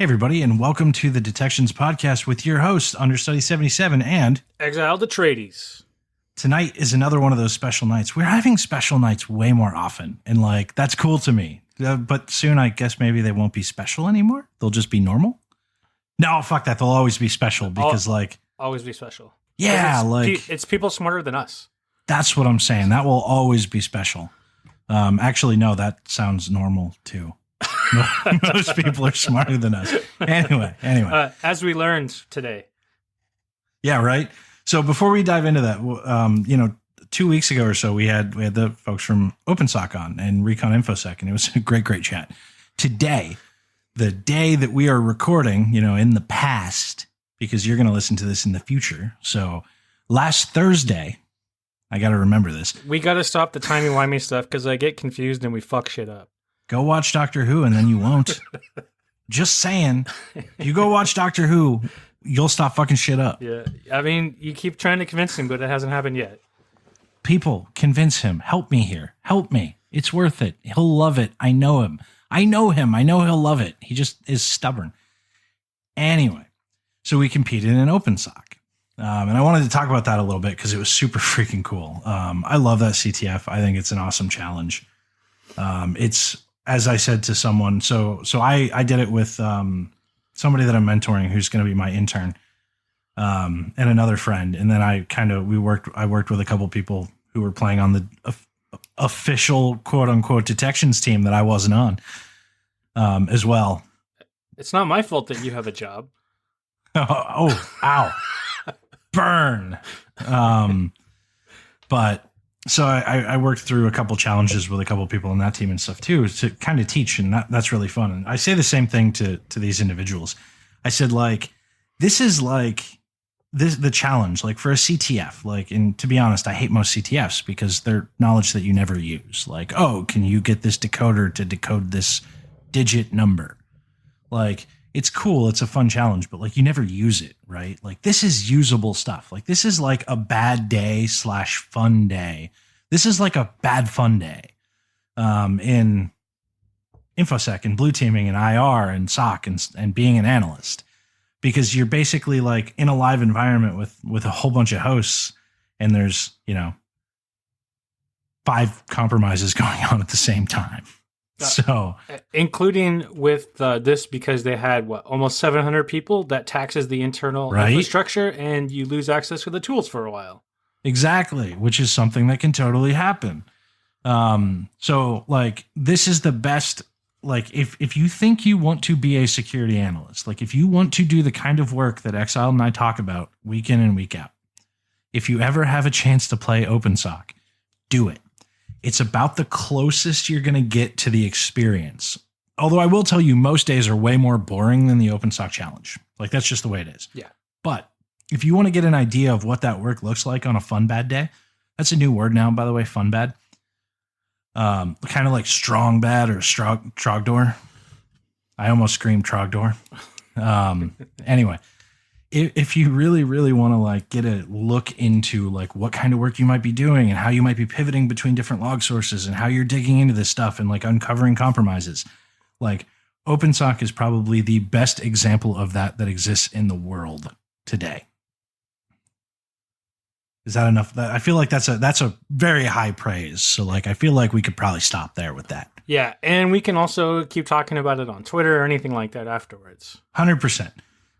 Hey, everybody, and welcome to the Detections Podcast with your host, Understudy 77, and Exiled Atreides. Tonight is another one of those special nights. We're having special nights way more often, and, that's cool to me. But soon, I guess maybe they won't be special anymore. They'll just be normal. No, fuck that. They'll always be special because, Always be special. Yeah, it's people smarter than us. That's what I'm saying. That will always be special. Actually, no, that sounds normal, too. Most people are smarter than us. Anyway. As we learned today. Yeah, right. So before we dive into that, 2 weeks ago or so, we had the folks from OpenSOC on and Recon InfoSec, and it was a great chat. Today, the day that we are recording, in the past, because you're going to listen to this in the future. So last Thursday, I got to remember this. We got to stop the timey-wimey stuff because I get confused and we fuck shit up. Go watch Doctor Who and then you won't. Just saying. You go watch Doctor Who, you'll stop fucking shit up. Yeah. I mean, you keep trying to convince him, but it hasn't happened yet. People, convince him. Help me here. Help me. It's worth it. He'll love it. I know him. I know he'll love it. He just is stubborn. Anyway, so we competed in OpenSOC. And I wanted to talk about that a little bit because it was super freaking cool. I love that CTF. I think it's an awesome challenge. It's, as I said to someone, so I did it with somebody that I'm mentoring who's going to be my intern, and another friend. And then I worked with a couple people who were playing on the official quote unquote detections team that I wasn't on, as well. It's not my fault that you have a job. Ow. Burn. But so I worked through a couple challenges with a couple people on that team and stuff too, to kind of teach. And that's really fun. And I say the same thing to these individuals. I said, this is the challenge, for a CTF, and to be honest, I hate most CTFs because they're knowledge that you never use. Can you get this decoder to decode this digit number? It's cool. It's a fun challenge, but you never use it, right? This is usable stuff. This is a bad day / fun day. This is a bad fun day, in InfoSec and blue teaming and IR and SOC and being an analyst, because you're basically in a live environment with a whole bunch of hosts, and there's, 5 compromises going on at the same time. So, including with this, because they had almost 700 people, that taxes the internal infrastructure, and you lose access to the tools for a while. Exactly, which is something that can totally happen. This is the best. If you think you want to be a security analyst, if you want to do the kind of work that Exile and I talk about week in and week out, if you ever have a chance to play OpenSOC, do it. It's about the closest you're going to get to the experience. Although I will tell you, most days are way more boring than the OpenSOC challenge. That's just the way it is. Yeah. But if you want to get an idea of what that work looks like on a fun bad day, that's a new word now, by the way, fun bad. Kind of like strong bad or Trogdor. I almost screamed Trogdor. Anyway. If you really, really want to get a look into what kind of work you might be doing and how you might be pivoting between different log sources and how you're digging into this stuff and uncovering compromises, OpenSOC is probably the best example of that exists in the world today. Is that enough? I feel like that's a very high praise. So I feel like we could probably stop there with that. Yeah, and we can also keep talking about it on Twitter or anything like that afterwards. 100%.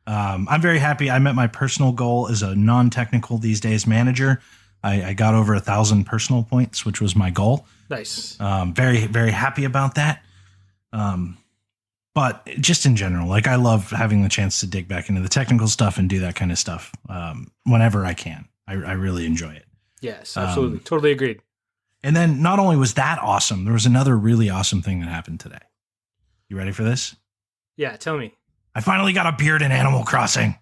I'm very happy. I met my personal goal as a non-technical these days manager. I got over 1,000 personal points, which was my goal. Nice. Very, very happy about that. But just in general, I love having the chance to dig back into the technical stuff and do that kind of stuff whenever I can. I really enjoy it. Yes, absolutely. Totally agreed. And then not only was that awesome, there was another really awesome thing that happened today. You ready for this? Yeah, tell me. I finally got a beard in Animal Crossing.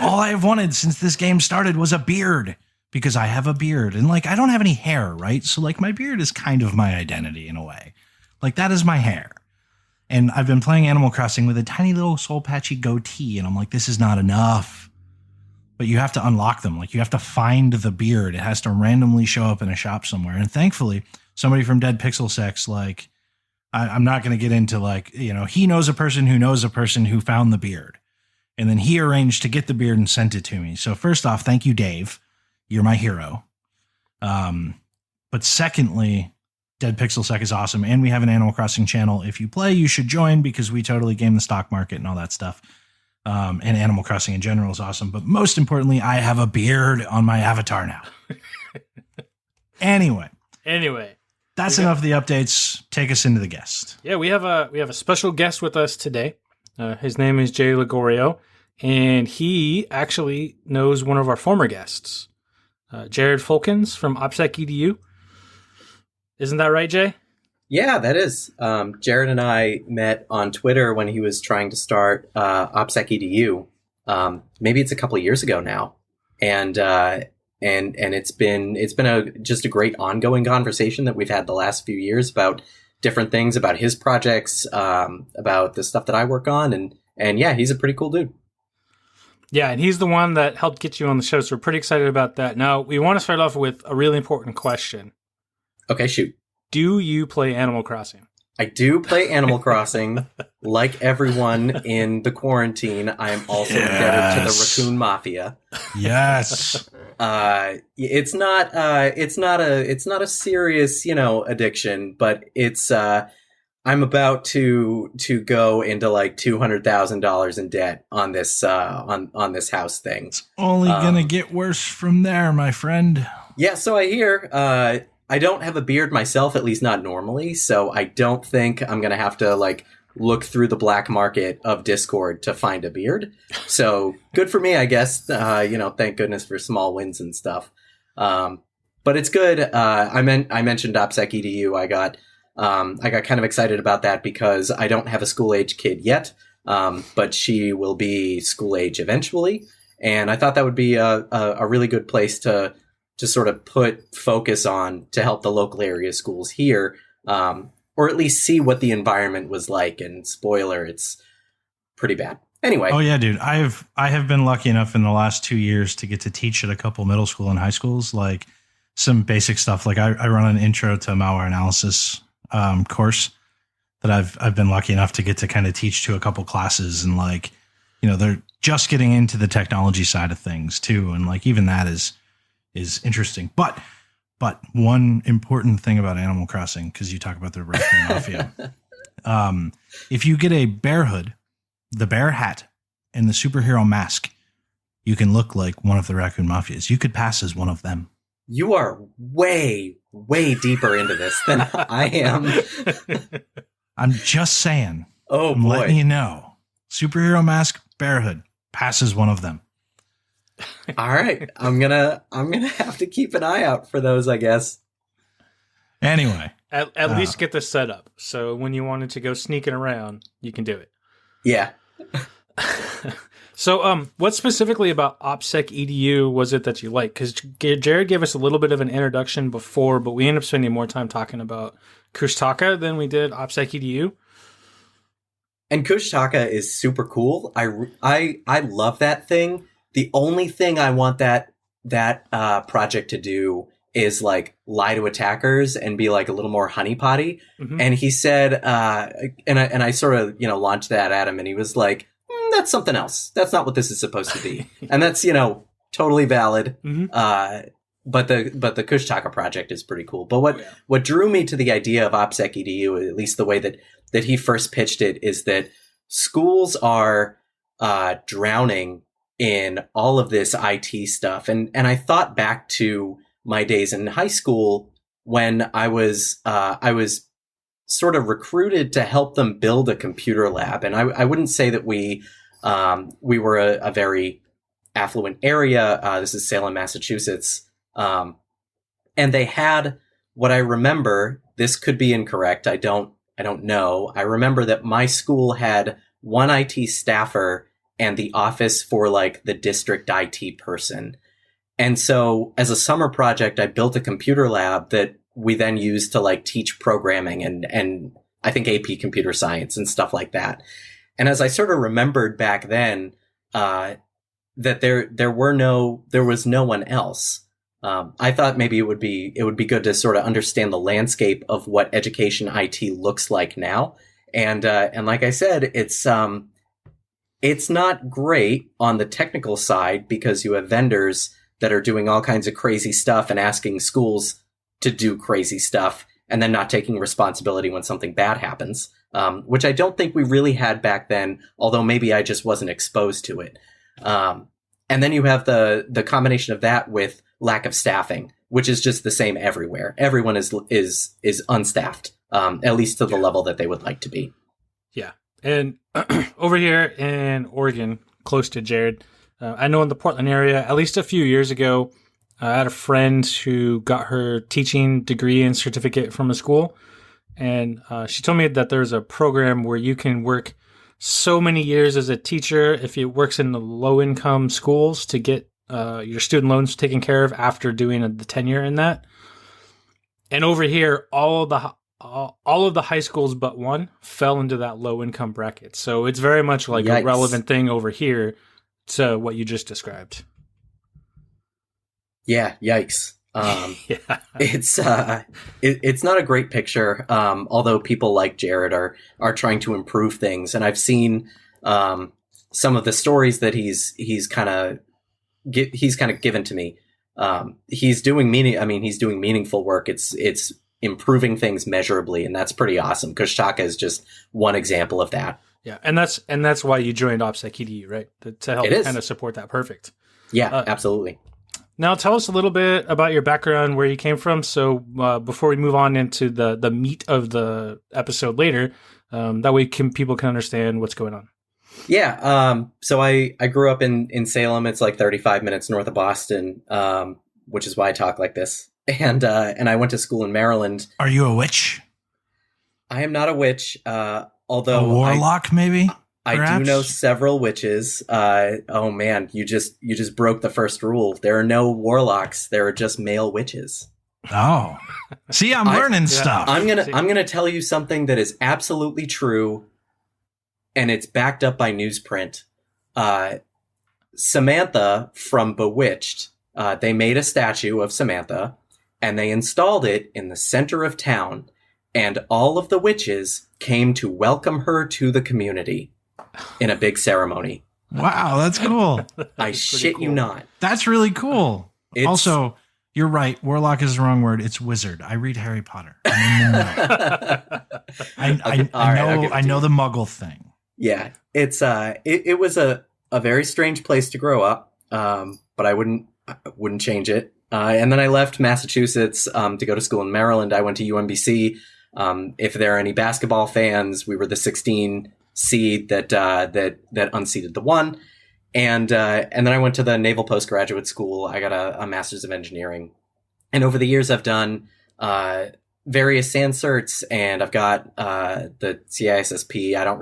All I have wanted since this game started was a beard, because I have a beard and I don't have any hair, right? So my beard is kind of my identity in a way. That is my hair. And I've been playing Animal Crossing with a tiny little soul patchy goatee, and I'm this is not enough. But you have to unlock them. You have to find the beard. It has to randomly show up in a shop somewhere. And thankfully, somebody from Dead Pixel Sex I'm not going to get into like, he knows a person who found the beard. And then he arranged to get the beard and sent it to me. So first off, thank you, Dave. You're my hero. But secondly, Dead Pixel Sec is awesome. And we have an Animal Crossing channel. If you play, you should join because we totally game the stock market and all that stuff. And Animal Crossing in general is awesome. But most importantly, I have a beard on my avatar now. Anyway. That's enough of the updates. Take us into the guest. Yeah, we have a special guest with us today. His name is Jay Lagorio, and he actually knows one of our former guests, Jared Folkins from Opsec Edu. Isn't that right, Jay? Yeah, that is. Jared and I met on Twitter when he was trying to start Opsec Edu. Maybe it's a couple of years ago now, and it's been just a great ongoing conversation that we've had the last few years about different things, about his projects, about the stuff that I work on, and yeah, he's a pretty cool dude. Yeah, and he's the one that helped get you on the show, so we're pretty excited about that. Now, we want to start off with a really important question. Okay, shoot. Do you play Animal Crossing? I do play Animal Crossing. Like everyone in the quarantine, I am also indebted to the Raccoon Mafia. Yes. It's not a serious, addiction, but it's I'm about to go into like $200,000 in debt on this on this house thing. It's only gonna get worse from there, my friend. Yeah, so I hear. I don't have a beard myself, at least not normally, so I don't think I'm going to have to like look through the black market of Discord to find a beard. So good for me, I guess. Thank goodness for small wins and stuff. But it's good. I mentioned Opsec Edu. I got kind of excited about that because I don't have a school age kid yet, but she will be school age eventually. And I thought that would be a really good place to sort of put focus on to help the local area schools here, or at least see what the environment was like. And spoiler, it's pretty bad. Anyway. Oh yeah, dude. I have been lucky enough in the last 2 years to get to teach at a couple middle school and high schools, like some basic stuff. Like I run an intro to malware analysis course that I've been lucky enough to get to kind of teach to a couple classes, and like, they're just getting into the technology side of things too. And like, even that is interesting. But one important thing about Animal Crossing, because you talk about the Raccoon Mafia, if you get a bear hood, the bear hat, and the superhero mask, you can look like one of the Raccoon Mafias. You could pass as one of them. You are way, way deeper into this than I am. I'm just saying. Oh, I'm boy. letting you know. Superhero mask, bear hood, passes one of them. All right, I'm gonna have to keep an eye out for those, I guess. Anyway, at least get this set up, so when you wanted to go sneaking around, you can do it. Yeah. So, what specifically about Opsec Edu was it that you liked? Because Jared gave us a little bit of an introduction before, but we ended up spending more time talking about Kushtaka than we did Opsec Edu. And Kushtaka is super cool. I love that thing. The only thing I want that project to do is like lie to attackers and be like a little more honeypotty. Mm-hmm. And he said, and I sort of launched that at him, and he was like, "That's something else. That's not what this is supposed to be." And that's totally valid. Mm-hmm. But the Kushtaka project is pretty cool. But what drew me to the idea of Opsec Edu, at least the way that he first pitched it, is that schools are drowning in all of this IT stuff. And I thought back to my days in high school when I was sort of recruited to help them build a computer lab. And I wouldn't say that we were a very affluent area. This is Salem, Massachusetts. And they had what I remember, this could be incorrect. I don't know. I remember that my school had one IT staffer and the office for like the district IT person. And so as a summer project, I built a computer lab that we then used to like teach programming and I think AP computer science and stuff like that. And as I sort of remembered back then, that there was no one else. I thought maybe it would be good to sort of understand the landscape of what education IT looks like now. And like I said, it's not great on the technical side because you have vendors that are doing all kinds of crazy stuff and asking schools to do crazy stuff and then not taking responsibility when something bad happens, which I don't think we really had back then, although maybe I just wasn't exposed to it. And then you have the combination of that with lack of staffing, which is just the same everywhere. Everyone is unstaffed, at least to the level that they would like to be. Yeah. And over here in Oregon, close to Jared, I know in the Portland area, at least a few years ago, I had a friend who got her teaching degree and certificate from a school. And she told me that there's a program where you can work so many years as a teacher if it works in the low-income schools to get your student loans taken care of after doing the tenure in that. And over here, all of the high schools but one fell into that low-income bracket. So it's very much like Yikes. a relevant thing over here to what you just described. Yeah, yikes. Yeah. It's not a great picture. Although people like Jared are trying to improve things, and I've seen some of the stories that he's kind of given to me. He's doing meaningful work. It's improving things measurably, and that's pretty awesome. Kushtaka is just one example of that. Yeah, and that's why you joined Opsec Edu, right? To help kind of support that. Perfect. Yeah, absolutely. Now, tell us a little bit about your background, where you came from. So before we move on into the meat of the episode later, that way people can understand what's going on. Yeah. So I grew up in Salem. It's like 35 minutes north of Boston, which is why I talk like this. And I went to school in Maryland. Are you a witch? I am not a witch. Although a warlock, maybe. I do know several witches. Oh man, you just broke the first rule. There are no warlocks. There are just male witches. Oh, see, I'm learning stuff. I'm gonna tell you something that is absolutely true, and it's backed up by newsprint. Samantha from Bewitched. They made a statue of Samantha, and they installed it in the center of town, and all of the witches came to welcome her to the community in a big ceremony. Wow, that's cool. I shit you not. That's really cool. Also, you're right. Warlock is the wrong word. It's wizard. I read Harry Potter. I know the Muggle thing. Yeah, it was a very strange place to grow up, but I wouldn't change it. And then I left Massachusetts to go to school in Maryland. I went to UMBC. If there are any basketball fans, we were the 16 seed that unseated the 1. And then I went to the Naval Postgraduate School. I got a Master's of Engineering. And over the years, I've done various SAN certs, and I've got the CISSP. I don't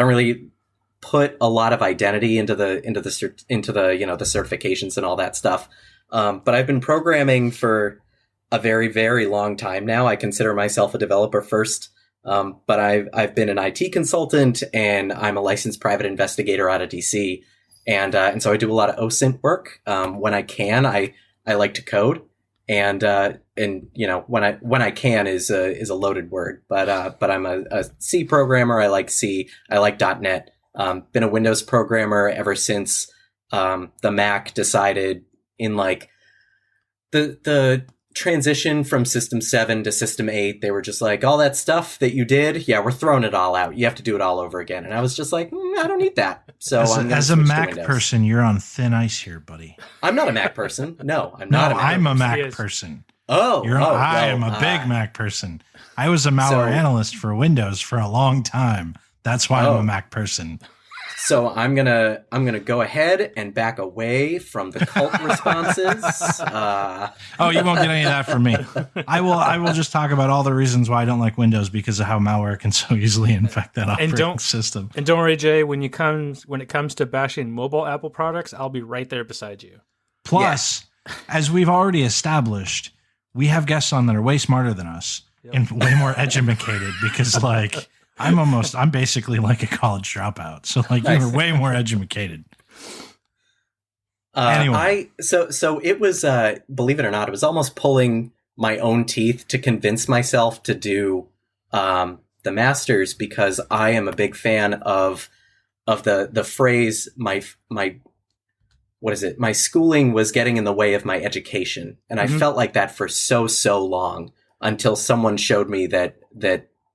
really put a lot of identity into the the certifications and all that stuff. But I've been programming for a very, very long time now. I consider myself a developer first, but I've been an IT consultant, and I'm a licensed private investigator out of DC, and so I do a lot of OSINT work. When I can, I like to code, and when I can is a loaded word, but I'm a C programmer. I like C. I like .NET. Been a Windows programmer ever since the Mac decided in like the transition from System 7 to System 8, they were just like, all that stuff that you did, yeah, we're throwing it all out. You have to do it all over again. And I was just like, I don't need that. So as a Mac person, you're on thin ice here, buddy. I'm not a Mac person. No, I'm not. I'm a Mac person. I am a big Mac person. I was a malware analyst for Windows for a long time. That's why I'm a Mac person. So I'm gonna go ahead and back away from the cult responses. You won't get any of that from me. I will just talk about all the reasons why I don't like Windows because of how malware can so easily infect that operating system. And don't worry, Jay. When it comes to bashing mobile Apple products, I'll be right there beside you. Plus, as we've already established, we have guests on that are way smarter than us and way more educated because like. I'm basically like a college dropout. So like you're way more educated. Anyway. So it was, believe it or not, it was almost pulling my own teeth to convince myself to do the master's, because I am a big fan of the phrase my what is it? My schooling was getting in the way of my education, and I felt like that for so long until someone showed me that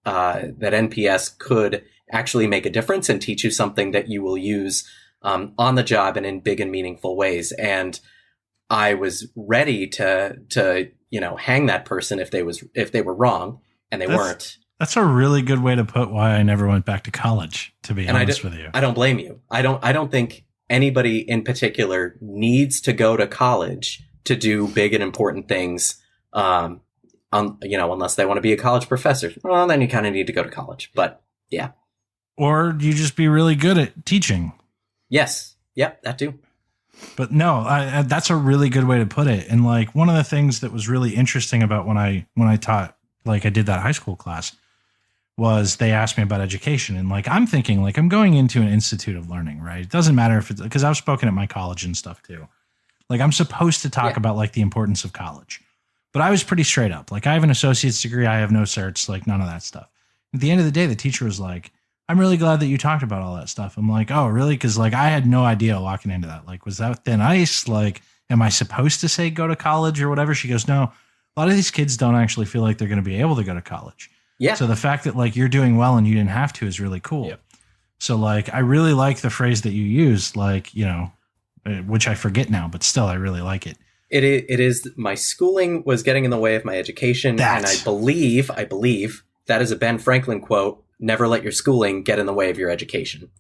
NPS could actually make a difference and teach you something that you will use on the job and in big and meaningful ways. And I was ready to hang that person if they were wrong, and they weren't. That's a really good way to put why I never went back to college, to be honest with you. I don't blame you. I don't think anybody in particular needs to go to college to do big and important things. Unless they want to be a college professor. Well, then you kind of need to go to college. But yeah. Or you just be really good at teaching. Yes. Yep, that too. But no, that's a really good way to put it. And like one of the things that was really interesting about when I taught, like I did that high school class, was they asked me about education. And like I'm thinking, like I'm going into an institute of learning, right? It doesn't matter if it's because I've spoken at my college and stuff too. Like I'm supposed to talk about like the importance of college. But I was pretty straight up. Like I have an associate's degree, I have no certs, like none of that stuff. At the end of the day, the teacher was like, I'm really glad that you talked about all that stuff. I'm like, oh, really? Because like I had no idea walking into that. Like, was that thin ice? Like, am I supposed to say go to college or whatever? She goes, no, a lot of these kids don't actually feel like they're going to be able to go to college. Yeah. So the fact that like you're doing well and you didn't have to is really cool. Yep. So like, I really like the phrase that you used, like, which I forget now, but still, I really like it. It is my schooling was getting in the way of my education. And I believe that is a Ben Franklin quote. Never let your schooling get in the way of your education.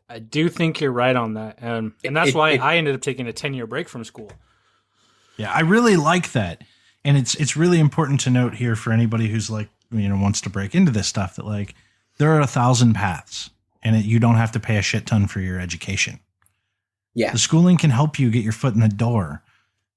I do think you're right on that. And that's why I ended up taking a 10-year break from school. Yeah, I really like that. And it's really important to note here for anybody who's like, wants to break into this stuff that like there are 1,000 paths and you don't have to pay a shit ton for your education. Yeah. The schooling can help you get your foot in the door,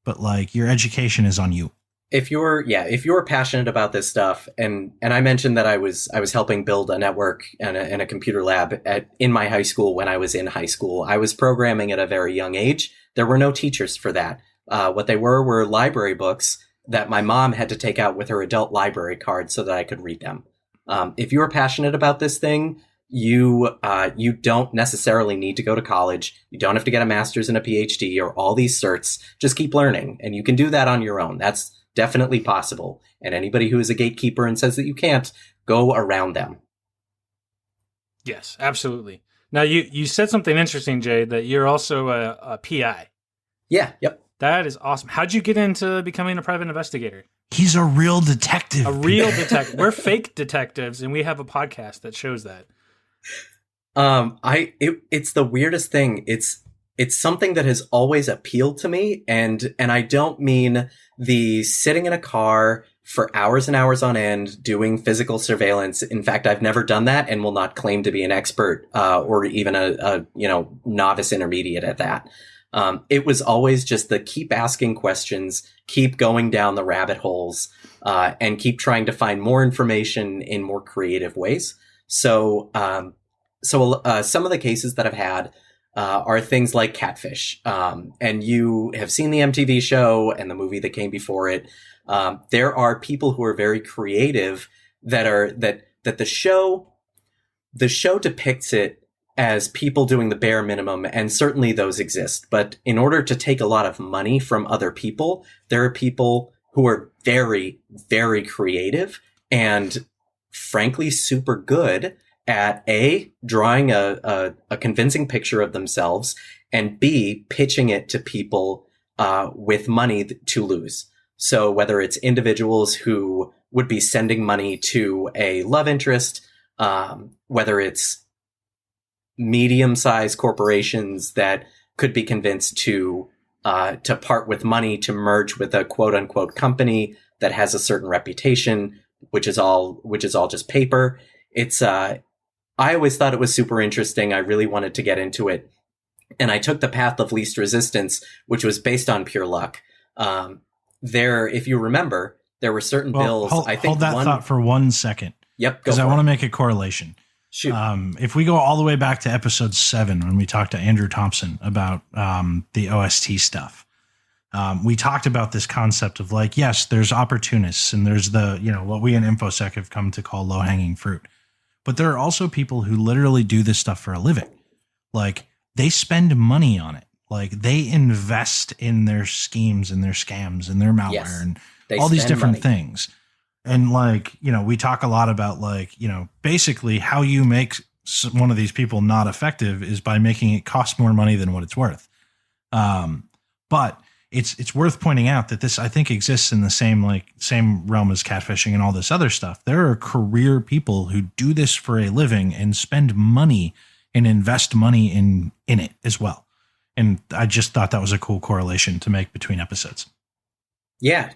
but like your education is on you. If you're passionate about this stuff, and I mentioned that I was helping build a network and a computer lab in my high school when I was in high school. I was programming at a very young age. There were no teachers for that. What they were library books that my mom had to take out with her adult library card so that I could read them. If you're passionate about this thing, you don't necessarily need to go to college. You don't have to get a master's and a PhD or all these certs. Just keep learning, and you can do that on your own. That's definitely possible. And anybody who is a gatekeeper and says that you can't, go around them. Yes, absolutely. Now, you said something interesting, Jay, that you're also a PI. Yeah, yep. That is awesome. How'd you get into becoming a private investigator? He's a real detective. A real detective. We're fake detectives, and we have a podcast that shows that. It's the weirdest thing. It's something that has always appealed to me, and I don't mean the sitting in a car for hours and hours on end doing physical surveillance. In fact, I've never done that and will not claim to be an expert or even a novice intermediate at that. It was always just the keep asking questions, keep going down the rabbit holes, and keep trying to find more information in more creative ways. So some of the cases that I've had are things like catfish. And you have seen the MTV show and the movie that came before it. There are people who are very creative that the show depicts it as people doing the bare minimum, and certainly those exist. But in order to take a lot of money from other people, there are people who are very, very creative and frankly super good at A, drawing a convincing picture of themselves, and B, pitching it to people with money to lose. So whether it's individuals who would be sending money to a love interest, whether it's medium-sized corporations that could be convinced to part with money to merge with a quote-unquote company that has a certain reputation, which is all just paper. It's I always thought it was super interesting. I really wanted to get into it. And I took the path of least resistance, which was based on pure luck. If you remember, there were certain bills. Hold that thought for 1 second. Yep. Because I want to make a correlation. Shoot. If we go all the way back to episode 7, when we talked to Andrew Thompson about the OST stuff, we talked about this concept of like, yes, there's opportunists and there's what we in InfoSec have come to call low hanging fruit. But there are also people who literally do this stuff for a living. Like they spend money on it. Like they invest in their schemes and their scams and their malware and all these different things. And like, we talk a lot about like, basically how you make one of these people not effective is by making it cost more money than what it's worth. But it's worth pointing out that this, I think, exists in the same realm as catfishing and all this other stuff. There are career people who do this for a living and spend money and invest money in it as well. And I just thought that was a cool correlation to make between episodes. Yeah.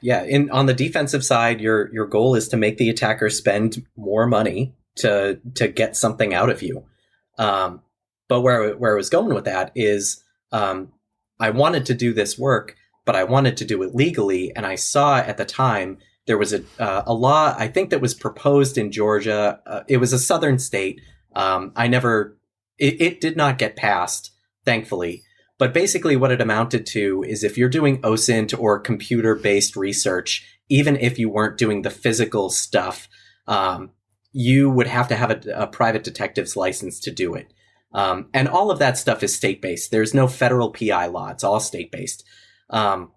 On the defensive side, your goal is to make the attacker spend more money to get something out of you. But where I was going with that is I wanted to do this work, but I wanted to do it legally. And I saw at the time there was a law, I think, that was proposed in Georgia. It was a southern state. It did not get passed, thankfully. But basically what it amounted to is if you're doing OSINT or computer-based research, even if you weren't doing the physical stuff, you would have to have a private detective's license to do it. And all of that stuff is state-based. There's no federal PI law. It's all state-based. But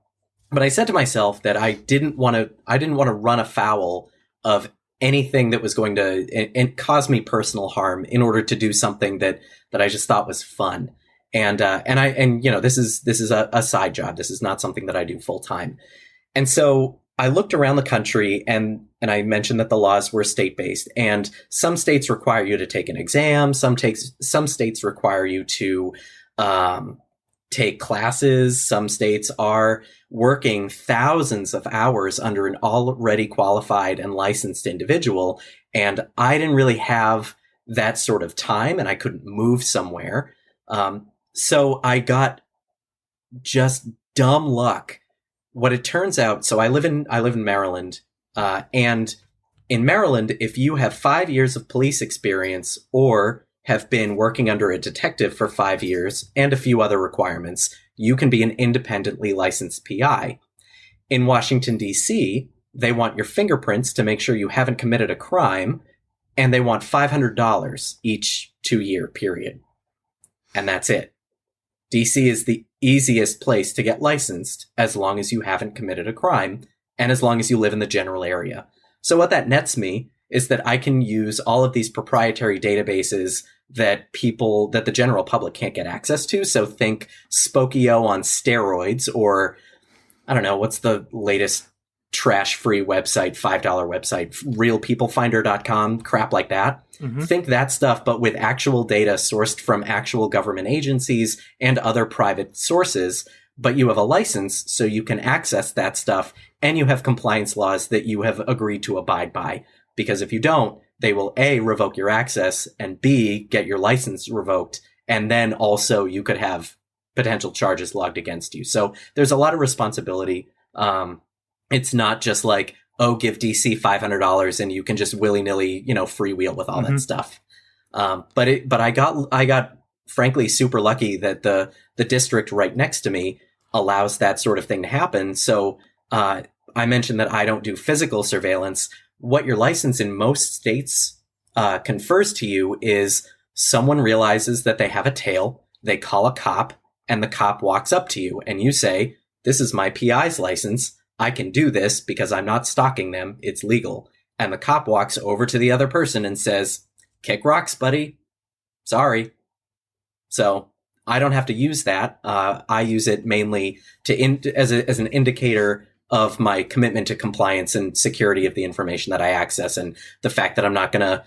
I said to myself that I didn't want to run afoul of anything that was going to cause me personal harm in order to do something that I just thought was fun. And this is a side job. This is not something that I do full time. And so I looked around the country and I mentioned that the laws were state-based, and some states require you to take an exam. Some states require you to take classes. Some states are working thousands of hours under an already qualified and licensed individual. And I didn't really have that sort of time, and I couldn't move somewhere. So I got just dumb luck. What it turns out, so I live in Maryland, and in Maryland, if you have 5 years of police experience or have been working under a detective for 5 years and a few other requirements, you can be an independently licensed PI. In Washington, D.C., they want your fingerprints to make sure you haven't committed a crime, and they want $500 each 2-year period. And that's it. DC is the easiest place to get licensed as long as you haven't committed a crime and as long as you live in the general area. So what that nets me is that I can use all of these proprietary databases that the general public can't get access to. So think Spokio on steroids, or I don't know, what's the latest trash-free website, $5 website, realpeoplefinder.com, crap like that. Mm-hmm. Think that stuff, but with actual data sourced from actual government agencies and other private sources, but you have a license so you can access that stuff, and you have compliance laws that you have agreed to abide by. Because if you don't, they will A, revoke your access, and B, get your license revoked, and then also you could have potential charges logged against you. So there's a lot of responsibility. It's not just like, oh, give DC $500 and you can just willy-nilly, freewheel with all that stuff. But I got frankly super lucky that the district right next to me allows that sort of thing to happen. So I mentioned that I don't do physical surveillance. What your license in most states confers to you is someone realizes that they have a tail, they call a cop, and the cop walks up to you and you say, "This is my PI's license. I can do this because I'm not stalking them. It's legal." And the cop walks over to the other person and says, "Kick rocks, buddy. Sorry." So I don't have to use that. I use it mainly as an indicator of my commitment to compliance and security of the information that I access, and the fact that I'm not going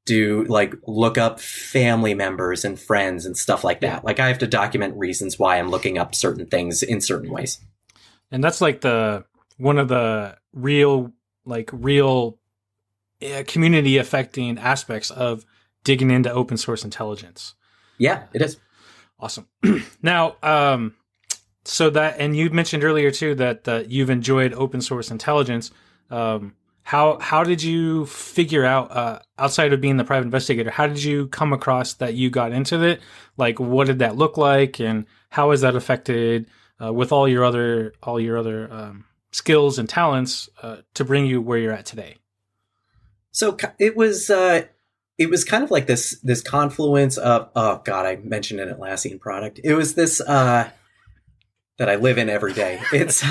to look up family members and friends and stuff like that. Like I have to document reasons why I'm looking up certain things in certain ways. And that's like one of the real community affecting aspects of digging into open source intelligence. Yeah, it is. Awesome. Now, so that, and you mentioned earlier too that you've enjoyed open source intelligence. How How did you figure out, outside of being the private investigator, how did you come across that you got into it? Like, what did that look like, and how has that affected with all your other skills and talents to bring you where you're at today? So it was kind of like this confluence of, oh God, I mentioned an Atlassian product. It was this that I live in every day. It's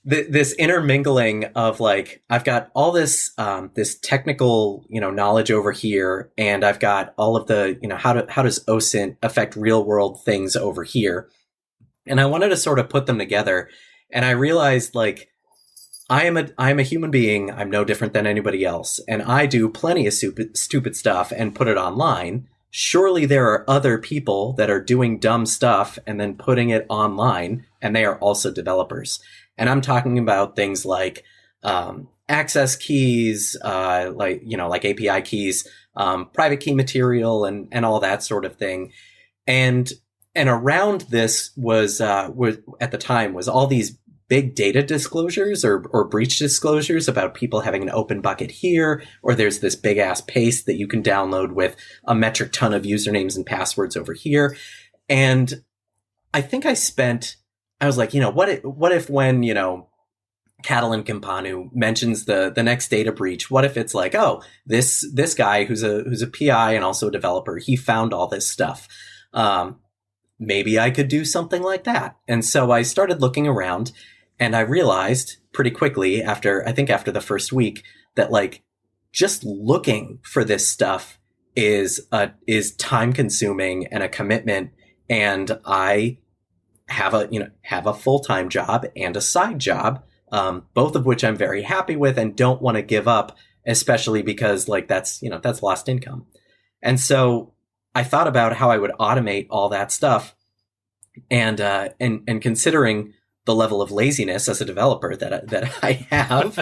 this intermingling of like, I've got all this this technical, knowledge over here, and I've got all of the, how does OSINT affect real world things over here? And I wanted to sort of put them together, and I realized like, I am a human being. I'm no different than anybody else, and I do plenty of stupid stuff and put it online. Surely there are other people that are doing dumb stuff and then putting it online, and they are also developers. And I'm talking about things like access keys, like API keys, private key material, and all that sort of thing. And around this was at the time was all these big data disclosures or breach disclosures about people having an open bucket here, or there's this big ass paste that you can download with a metric ton of usernames and passwords over here. And I think I was like, what if when, Craaling Campanu mentions the next data breach, what if it's like, oh, this guy who's a PI and also a developer, he found all this stuff. Maybe I could do something like that. And so I started looking around, and I realized pretty quickly after the first week that like just looking for this stuff is time consuming and a commitment. And I have a full-time job and a side job, both of which I'm very happy with and don't want to give up, especially because like that's lost income. And so I thought about how I would automate all that stuff, and considering the level of laziness as a developer that I have,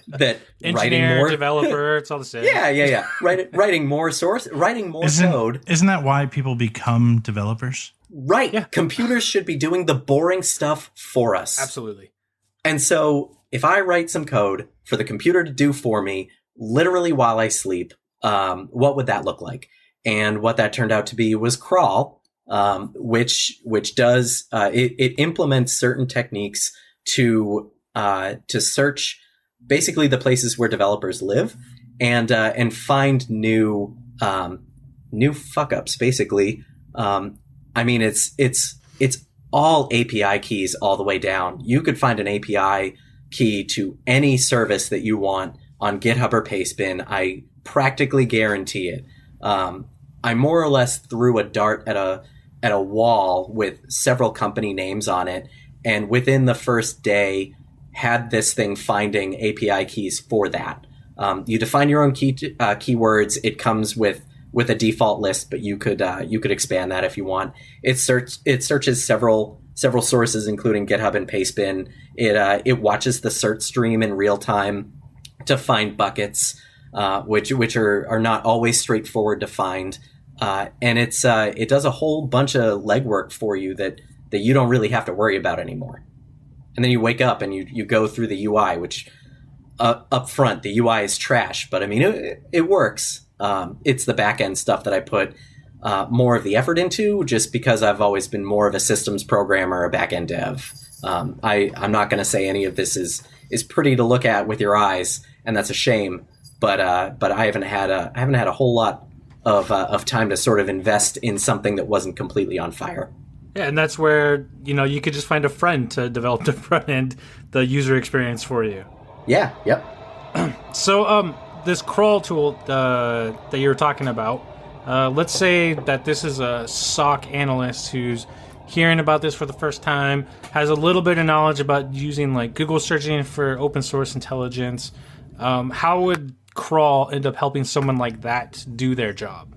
that engineer, more developer, it's all the same. Yeah. Writing more code. Isn't that why people become developers? Right. Yeah. Computers should be doing the boring stuff for us. Absolutely. And so if I write some code for the computer to do for me, literally while I sleep, what would that look like? And what that turned out to be was Craal, which does it implements certain techniques to search basically the places where developers live and find new fuck ups. Basically, I mean it's all API keys all the way down. You could find an API key to any service that you want on GitHub or Pastebin. I practically guarantee it. I more or less threw a dart at a wall with several company names on it, and within the first day had this thing finding API keys for that. You define your own keywords. It comes with a default list, but you could expand that if you want. It searches several sources, including GitHub and Pastebin. It watches the search stream in real time to find buckets, which are not always straightforward to find. And it does a whole bunch of legwork for you that you don't really have to worry about anymore. And then you wake up and you go through the UI, which up front the UI is trash, but I mean it works. It's the back end stuff that I put more of the effort into, just because I've always been more of a systems programmer, a back end dev. I'm not going to say any of this is pretty to look at with your eyes, and that's a shame. But I haven't had a whole lot of time to sort of invest in something that wasn't completely on fire. Yeah, and that's where you could just find a friend to develop the front end, the user experience for you. Yeah. Yep. So this Craal tool that you were talking about, let's say that this is a SOC analyst who's hearing about this for the first time, has a little bit of knowledge about using like Google searching for open source intelligence. How would Craal end up helping someone like that do their job?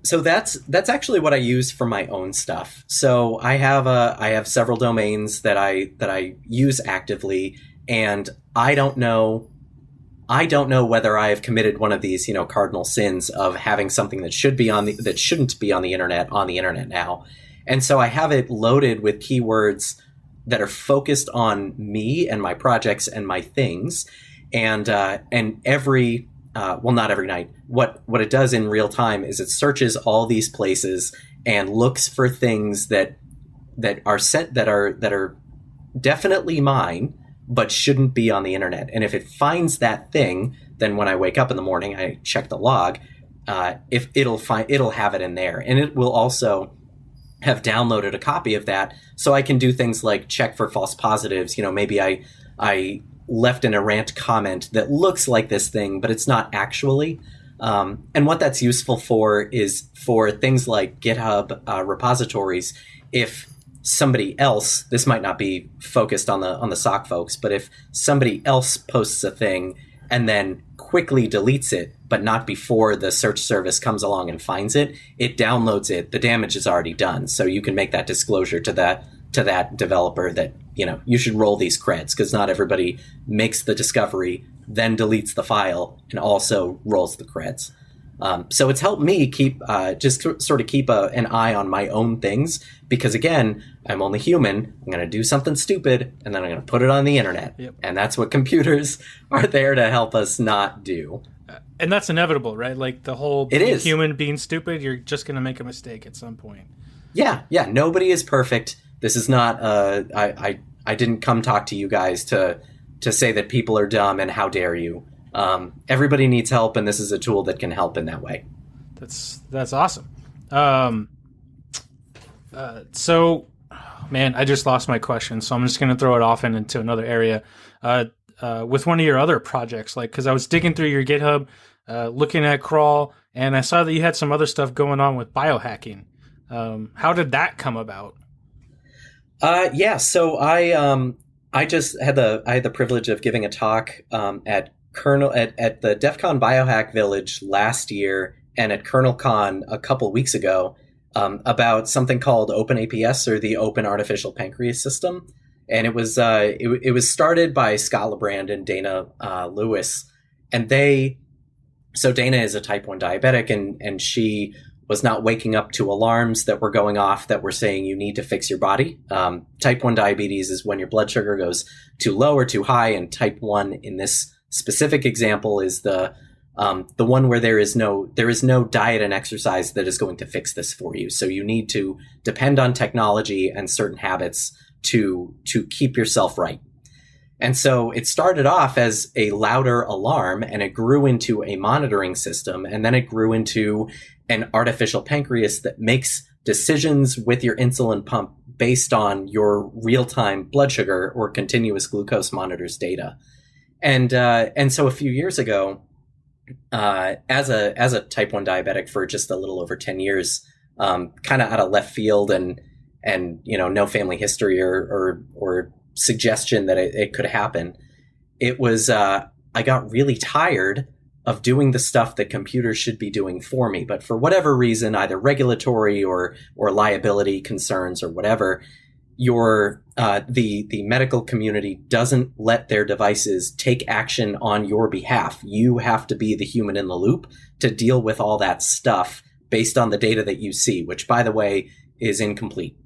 So that's actually what I use for my own stuff. So I have several domains that I use actively, and I don't know whether I have committed one of these, cardinal sins of having something that shouldn't be on the internet now. And so I have it loaded with keywords that are focused on me and my projects and my things. And every not every night. What it does in real time is it searches all these places and looks for things that are definitely mine, but shouldn't be on the internet. And if it finds that thing, then when I wake up in the morning, I check the log. If it'll have it in there, and it will also have downloaded a copy of that, so I can do things like check for false positives. Maybe I left an errant comment that looks like this thing, but it's not actually. And what that's useful for is for things like GitHub repositories. If somebody else, this might not be focused on the SOC folks, but if somebody else posts a thing and then quickly deletes it, but not before the search service comes along and finds it, it downloads it. The damage is already done. So you can make that disclosure to that developer that, you should roll these creds, because not everybody makes the discovery, then deletes the file, and also rolls the creds. So it's helped me keep an eye on my own things, because again, I'm only human. I'm going to do something stupid, and then I'm going to put it on the internet. Yep. And that's what computers are there to help us not do. And that's inevitable, right? Like the whole human being stupid, you're just going to make a mistake at some point. Yeah. Nobody is perfect. This is not. I didn't come talk to you guys to say that people are dumb and how dare you. Everybody needs help, and this is a tool that can help in that way. That's awesome. So, man, I just lost my question, so I'm just going to throw it off into another area. With one of your other projects, because I was digging through your GitHub, looking at Craal, and I saw that you had some other stuff going on with biohacking. How did that come about? So I just had the privilege of giving a talk at the DEF CON Biohack Village last year, and at KernelCon a couple weeks ago, about something called OpenAPS, or the Open Artificial Pancreas System. And it was started by Scott LeBrand and Dana Lewis, and so Dana is a type 1 diabetic, and she was not waking up to alarms that were going off that were saying you need to fix your body. Type 1 diabetes is when your blood sugar goes too low or too high, and type 1 in this specific example is the one where there is no diet and exercise that is going to fix this for you. So you need to depend on technology and certain habits to keep yourself right. And so it started off as a louder alarm, and it grew into a monitoring system, and then it grew into an artificial pancreas that makes decisions with your insulin pump based on your real-time blood sugar or continuous glucose monitors data. And so a few years ago, as a type 1 diabetic for just a little over 10 years, kind of out of left field and no family history or suggestion that it could happen, it was I got really tired of doing the stuff that computers should be doing for me. But for whatever reason, either regulatory or liability concerns or whatever, the medical community doesn't let their devices take action on your behalf. You have to be the human in the loop to deal with all that stuff based on the data that you see, which, by the way, is incomplete.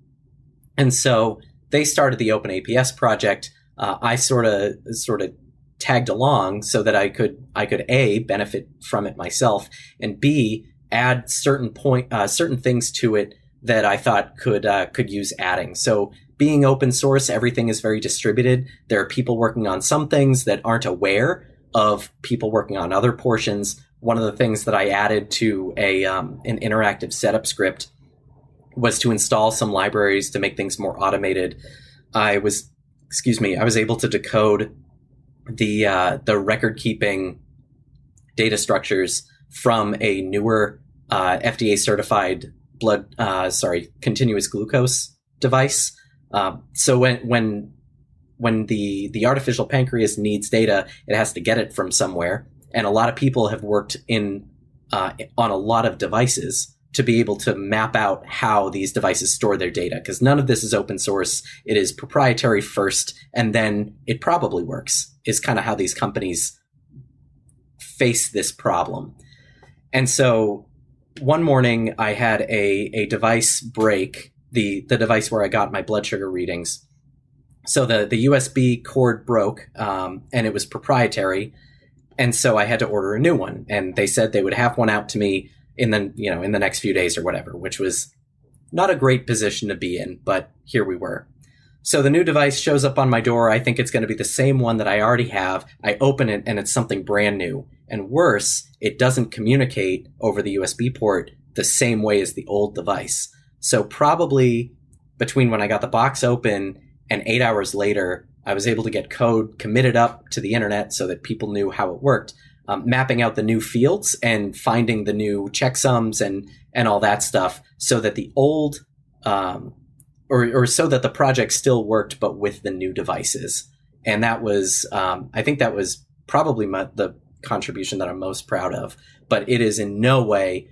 And so they started the OpenAPS project. I sort of tagged along so that I could A, benefit from it myself, and B, add certain things to it that I thought could use adding. So being open source, everything is very distributed. There are people working on some things that aren't aware of people working on other portions. One of the things that I added to an interactive setup script was to install some libraries to make things more automated. I was able to decode the record keeping data structures from a newer FDA certified continuous glucose device. So when the artificial pancreas needs data, it has to get it from somewhere. And a lot of people have worked on a lot of devices to be able to map out how these devices store their data, because none of this is open source. It is proprietary first, and then it probably works, is kind of how these companies face this problem. And so one morning I had a device break, the device where I got my blood sugar readings. So the USB cord broke, and it was proprietary. And so I had to order a new one. And they said they would have one out to me in the next few days or whatever, which was not a great position to be in, but here we were. So the new device shows up on my door. I think it's going to be the same one that I already have. I open it and it's something brand new. And worse, it doesn't communicate over the USB port the same way as the old device. So probably between when I got the box open and 8 hours later, I was able to get code committed up to the internet so that people knew how it worked, mapping out the new fields and finding the new checksums and all that stuff so that the old, or so that the project still worked, but with the new devices. And that was, I think that was probably the contribution that I'm most proud of, but it is in no way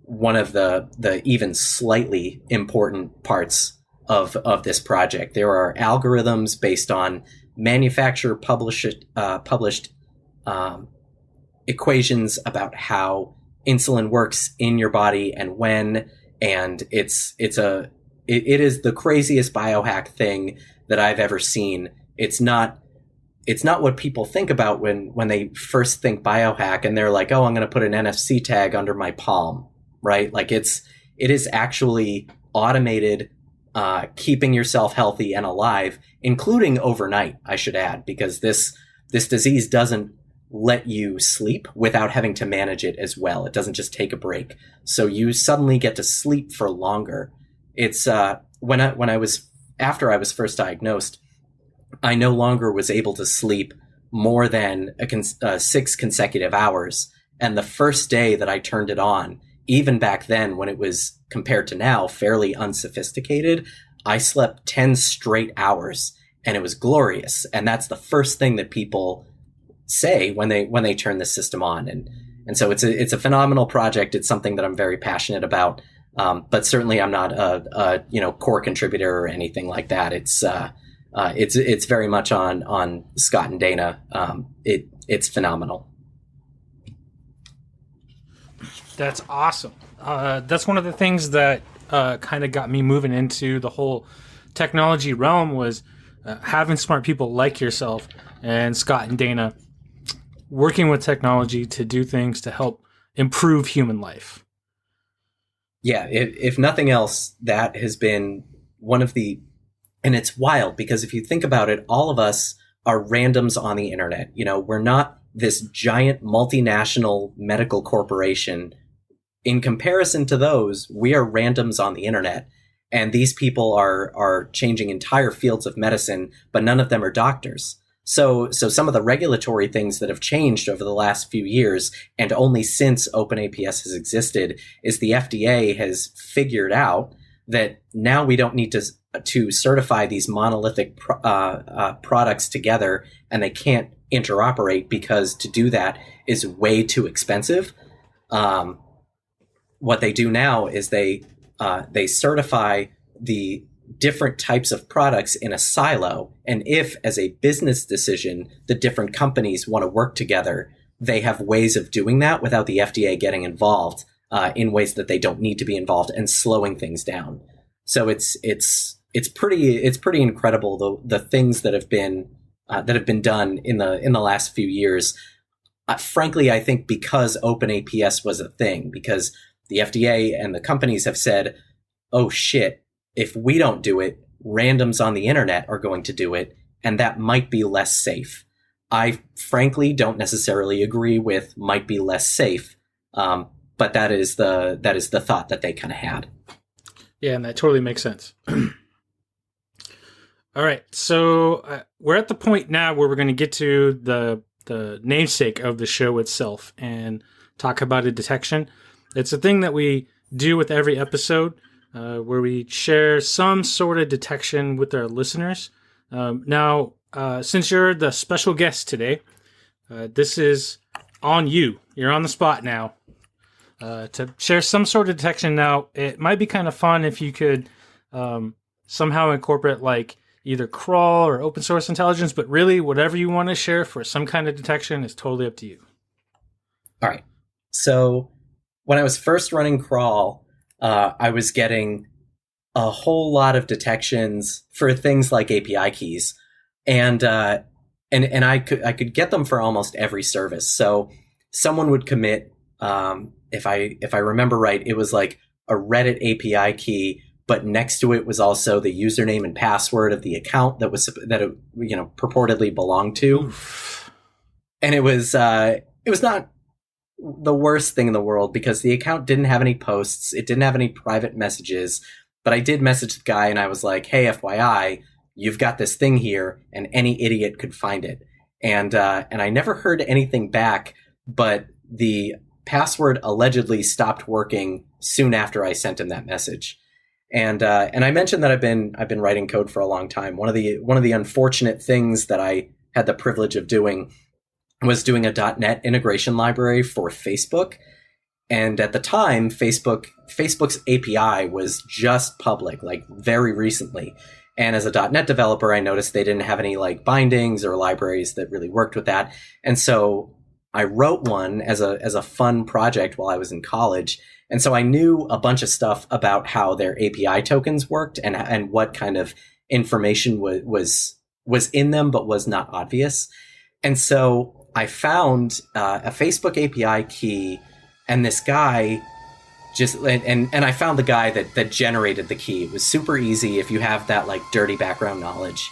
one of the even slightly important parts of this project. There are algorithms based on manufacturer published equations about how insulin works in your body and when, and it is the craziest biohack thing that I've ever seen. It's not what people think about when they first think biohack and they're like, oh, I'm going to put an NFC tag under my palm, right? Like it is actually automated, keeping yourself healthy and alive, including overnight, I should add, because this disease doesn't let you sleep without having to manage it as well. It doesn't just take a break. So you suddenly get to sleep for longer. It's after I was first diagnosed, I no longer was able to sleep more than 6 consecutive hours. And the first day that I turned it on, even back then when it was, compared to now, fairly unsophisticated, I slept 10 straight hours and it was glorious. And that's the first thing that people say when they turn the system on. And so it's a phenomenal project. It's something that I'm very passionate about. But certainly I'm not a core contributor or anything like that. It's very much on Scott and Dana. It's phenomenal. That's awesome. That's one of the things that kind of got me moving into the whole technology realm was having smart people like yourself and Scott and Dana working with technology to do things to help improve human life. Yeah, if nothing else, that has been one of the, and it's wild because if you think about it, all of us are randoms on the internet. We're not this giant multinational medical corporation. In comparison to those, we are randoms on the internet. And these people are changing entire fields of medicine, but none of them are doctors. So some of the regulatory things that have changed over the last few years, and only since OpenAPS has existed, is the FDA has figured out that now we don't need to certify these monolithic products together, and they can't interoperate because to do that is way too expensive. What they do now is they certify the different types of products in a silo. And if, as a business decision, the different companies want to work together, they have ways of doing that without the FDA getting involved in ways that they don't need to be involved and slowing things down. So it's pretty incredible the things that have been done in the last few years. Frankly, I think because OpenAPS was a thing, because the FDA and the companies have said, oh shit, if we don't do it, randoms on the internet are going to do it, and that might be less safe. I frankly don't necessarily agree with might be less safe, but that is the thought that they kind of had. Yeah, and that totally makes sense. All right, so we're at the point now where we're going to get to the namesake of the show itself and talk about a detection. It's a thing that we do with every episode where we share some sort of detection with our listeners. Now, since you're the special guest today, this is on you. You're on the spot now to share some sort of detection. Now, it might be kind of fun if you could somehow incorporate like either Craal or open source intelligence, but really whatever you want to share for some kind of detection is totally up to you. All right. So when I was first running Craal, I was getting a whole lot of detections for things like API keys, and I could get them for almost every service. So someone would commit, if I remember right, it was like a Reddit API key, but next to it was also the username and password of the account that it purportedly belonged to. Oof. And it was not the worst thing in the world because the account didn't have any posts, it didn't have any private messages, but I did message the guy and I was like, "Hey, FYI, you've got this thing here, and any idiot could find it." And I never heard anything back, but the password allegedly stopped working soon after I sent him that message. And I mentioned that I've been writing code for a long time. One of the unfortunate things that I had the privilege of doing was doing a .NET integration library for Facebook. And at the time, Facebook's API was just public, like very recently. And as a .NET developer, I noticed they didn't have any like bindings or libraries that really worked with that. And so I wrote one as a fun project while I was in college. And so I knew a bunch of stuff about how their API tokens worked and what kind of information was in them, but was not obvious. And so I found a Facebook API key, and this guy and I found the guy that generated the key. It was super easy if you have that like dirty background knowledge.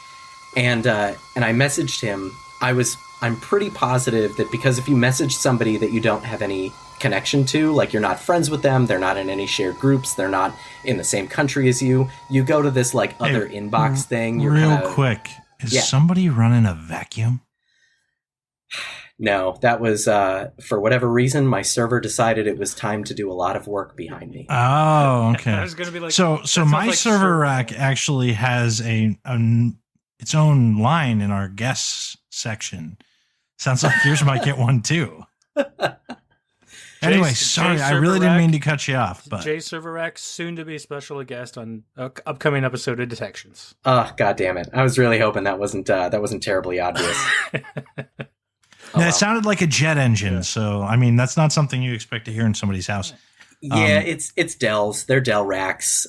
And I messaged him. I'm pretty positive that because if you message somebody that you don't have any connection to, like you're not friends with them, they're not in any shared groups, they're not in the same country as you go to this like other inbox thing. You're real quick. Is somebody running a vacuum? No, that was, for whatever reason, my server decided it was time to do a lot of work behind me. Oh, okay. I was going to be like, so my like server rack actually has its own line in our guests section. Sounds like yours might get one too. Anyway, sorry, I really didn't mean to cut you off. But Jay Server Rack, soon to be special guest on upcoming episode of Detections. Oh, God damn it. I was really hoping that wasn't terribly obvious. It sounded like a jet engine, so I mean that's not something you expect to hear in somebody's house. Yeah, it's Dells. They're Dell racks.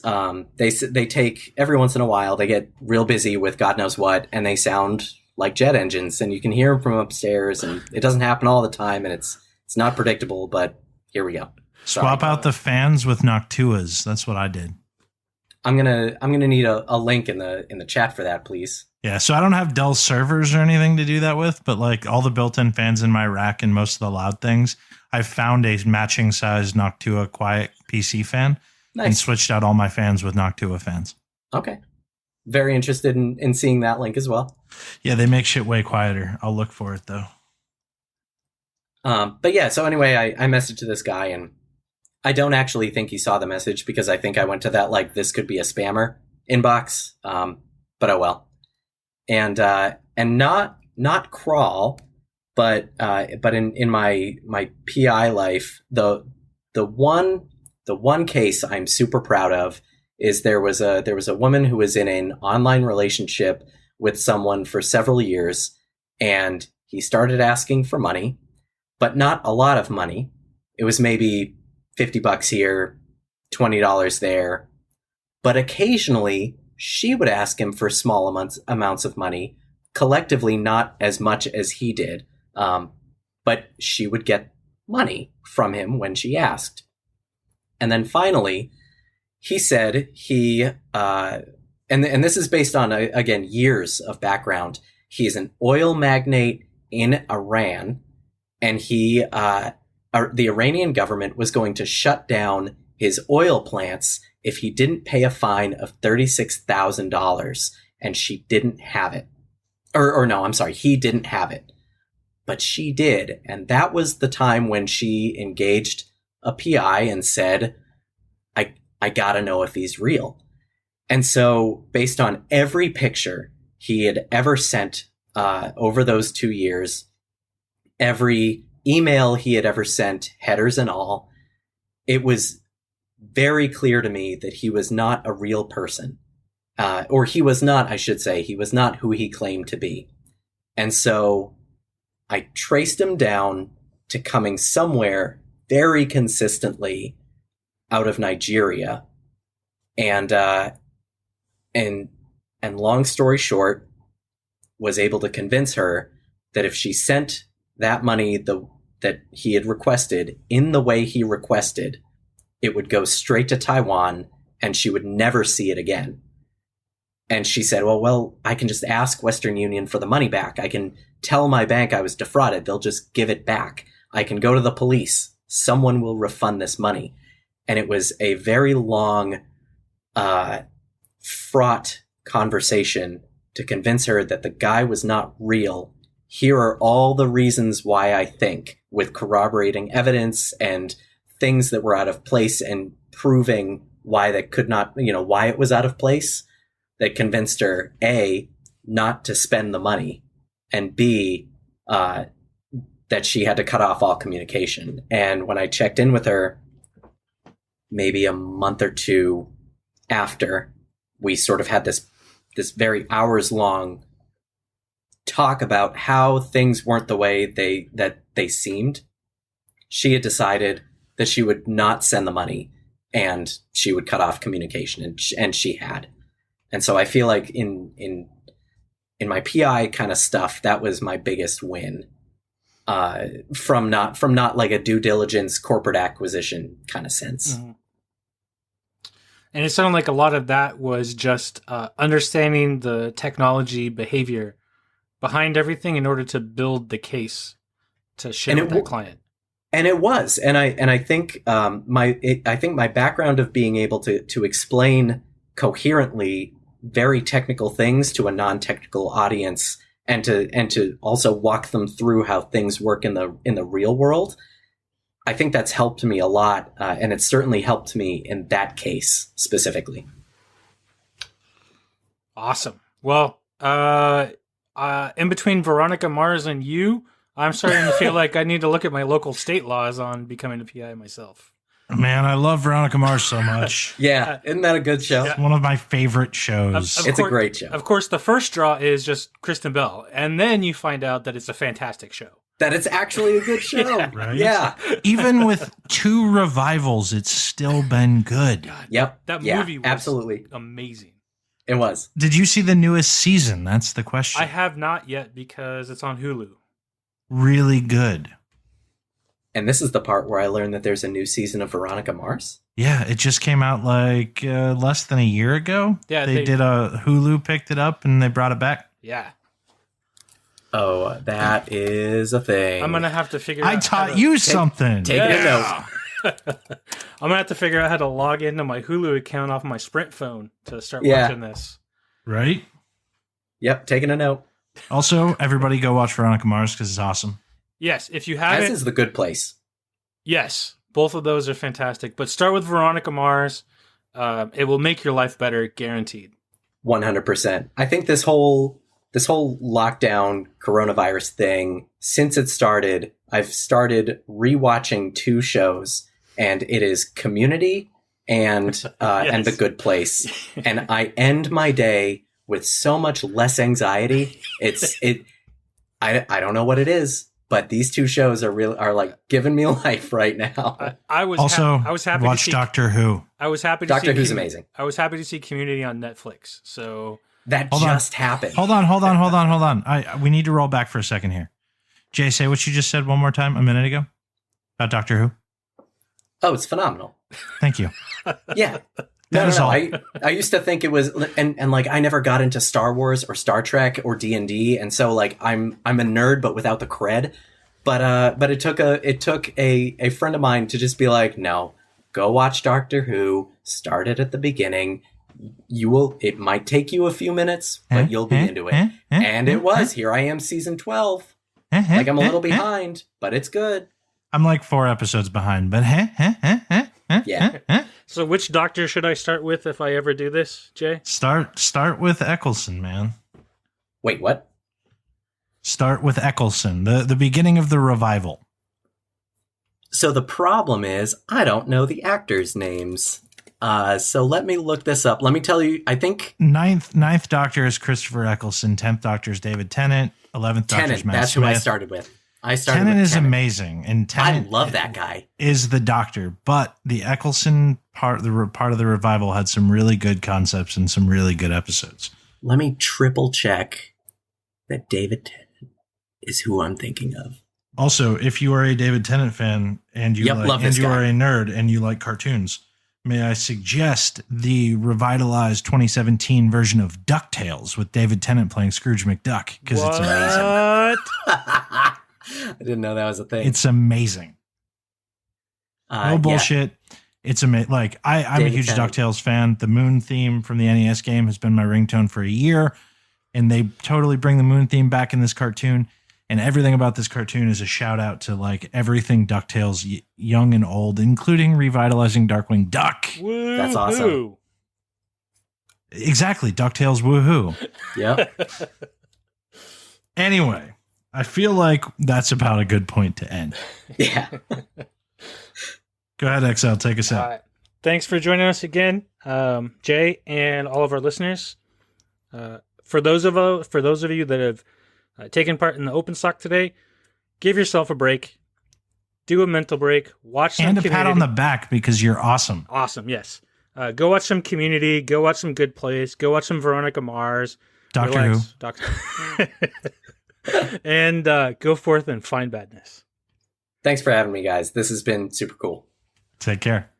They take every once in a while. They get real busy with God knows what, and they sound like jet engines, and you can hear them from upstairs. And it doesn't happen all the time, and it's not predictable. But here we go. Swap out the fans with Noctuas. That's what I did. I'm gonna need a link in the chat for that, please. Yeah, so I don't have Dell servers or anything to do that with, but like all the built-in fans in my rack and most of the loud things, I've found a matching size Noctua quiet PC fan and switched out all my fans with Noctua fans. Okay. Very interested in seeing that link as well. Yeah, they make shit way quieter. I'll look for it though. But yeah, so anyway, I messaged to this guy, and I don't actually think he saw the message because I think I went to that like this could be a spammer inbox. But oh well. And not Craal, but in my PI life, the one case I'm super proud of is there was a woman who was in an online relationship with someone for several years, and he started asking for money, but not a lot of money. It was maybe $50 here, $20 there, but occasionally she would ask him for small amounts of money, collectively not as much as he did, but she would get money from him when she asked. And then finally, he said and this is based on, again, years of background. He's an oil magnate in Iran, and the Iranian government was going to shut down his oil plants if he didn't pay a fine of $36,000, and she didn't have it. Or no, I'm sorry, he didn't have it. But she did, and that was the time when she engaged a PI and said, I gotta know if he's real. And so, based on every picture he had ever sent over those 2 years, every email he had ever sent, headers and all, it was very clear to me that he was not a real person. Or he was not, I should say, he was not who he claimed to be. And so I traced him down to coming somewhere very consistently out of Nigeria. And and long story short, was able to convince her that if she sent that money that he had requested in the way he requested, it would go straight to Taiwan and she would never see it again. And she said, well, I can just ask Western Union for the money back. I can tell my bank I was defrauded. They'll just give it back. I can go to the police. Someone will refund this money. And it was a very long, fraught conversation to convince her that the guy was not real. Here are all the reasons why I think, with corroborating evidence and things that were out of place and proving why that could not, why it was out of place, that convinced her, A, not to spend the money, and B, that she had to cut off all communication. And when I checked in with her, maybe a month or two after, we sort of had this very hours-long talk about how things weren't the way they seemed. She had decided that she would not send the money and she would cut off communication, and she had. And so I feel like in my PI kind of stuff, that was my biggest win, from not like a due diligence corporate acquisition kind of sense. Mm-hmm. And it sounded like a lot of that was just understanding the technology behavior behind everything in order to build the case to share with that client. And it was, and I think my background of being able to explain coherently very technical things to a non-technical audience, and to also walk them through how things work in the real world, I think that's helped me a lot, and it's certainly helped me in that case specifically. Awesome. Well, in between Veronica Mars and you, I'm starting to feel like I need to look at my local state laws on becoming a PI myself. Man, I love Veronica Mars so much. Yeah, isn't that a good show? It's one of my favorite shows. It's a great show. Of course, the first draw is just Kristen Bell, and then you find out that it's a fantastic show. That it's actually a good show. Yeah, right? Yeah. Even with 2 revivals, it's still been good. God, Yep. That movie was absolutely amazing. It was. Did you see the newest season? That's the question. I have not yet because it's on Hulu. Really good. And this is the part where I learned that there's a new season of Veronica Mars. Yeah, it just came out like less than a year ago. Yeah, they did a Hulu picked it up and they brought it back. Yeah. Oh, that is a thing. I'm going to have to figure out. I taught you something. Take a note. I'm going to have to figure out how to log into my Hulu account off my Sprint phone to start watching this. Right? Yep, taking a note. Also, everybody go watch Veronica Mars because it's awesome. Yes, if you haven't. As is The Good Place. Yes, both of those are fantastic. But start with Veronica Mars. It will make your life better, guaranteed. 100%. I think this whole lockdown coronavirus thing, since it started, I've started rewatching 2 shows, and it is Community and and The Good Place. And I end my day with so much less anxiety. I don't know what it is, but these 2 shows are like giving me life right now. I was happy watch to see Doctor Who. I was happy to Doctor see Who's amazing. I was happy to see Community on Netflix. So that just happened. Hold on. We need to roll back for a second here. Jay, say what you just said one more time a minute ago about Doctor Who. Oh, it's phenomenal. Thank you. Yeah. That is all. I used to think it was, and like I never got into Star Wars or Star Trek or D&D, and so like I'm a nerd but without the cred. But it took a friend of mine to just be like, no, go watch Doctor Who. Start it at the beginning. It might take you a few minutes, but you'll be into it. And it was. Here I am, season 12. Like I'm a little behind, but it's good. I'm like 4 episodes behind, but yeah. So which doctor should I start with if I ever do this, Jay? Start with Eccleston, man. Wait, what? Start with Eccleston, the beginning of the revival. So the problem is I don't know the actors' names. So let me look this up. Let me tell you, I think ninth Doctor is Christopher Eccleston, 10th Doctor is David Tennant, 11th Doctor is Matt That's Smith. who I started with. Tennant is amazing, and Tennant I love that guy. Is the Doctor, but the Eccleston part of the revival had some really good concepts and some really good episodes. Let me triple check that David Tennant is who I'm thinking of. Also, if you are a David Tennant fan and you are a nerd and you like cartoons, may I suggest the revitalized 2017 version of DuckTales with David Tennant playing Scrooge McDuck, because it's amazing. I didn't know that was a thing. It's amazing. No bullshit. Yeah. It's amazing. Like I'm a huge DuckTales fan. The Moon theme from the NES game has been my ringtone for a year, and they totally bring the Moon theme back in this cartoon. And everything about this cartoon is a shout out to like everything DuckTales, young and old, including revitalizing Darkwing Duck. Woo-hoo. That's awesome. Exactly. DuckTales woohoo. Yep. Anyway, I feel like that's about a good point to end. Yeah. Go ahead, XL. Take us out. Thanks for joining us again, Jay, and all of our listeners. For those of you that have taken part in the open stock today, give yourself a break. Do a mental break. Watch some Community. Pat on the back because you're awesome. Awesome, yes. Go watch some Community. Go watch some Good Place. Go watch some Veronica Mars. Doctor Who. And go forth and find badness. Thanks for having me, guys. This has been super cool. Take care.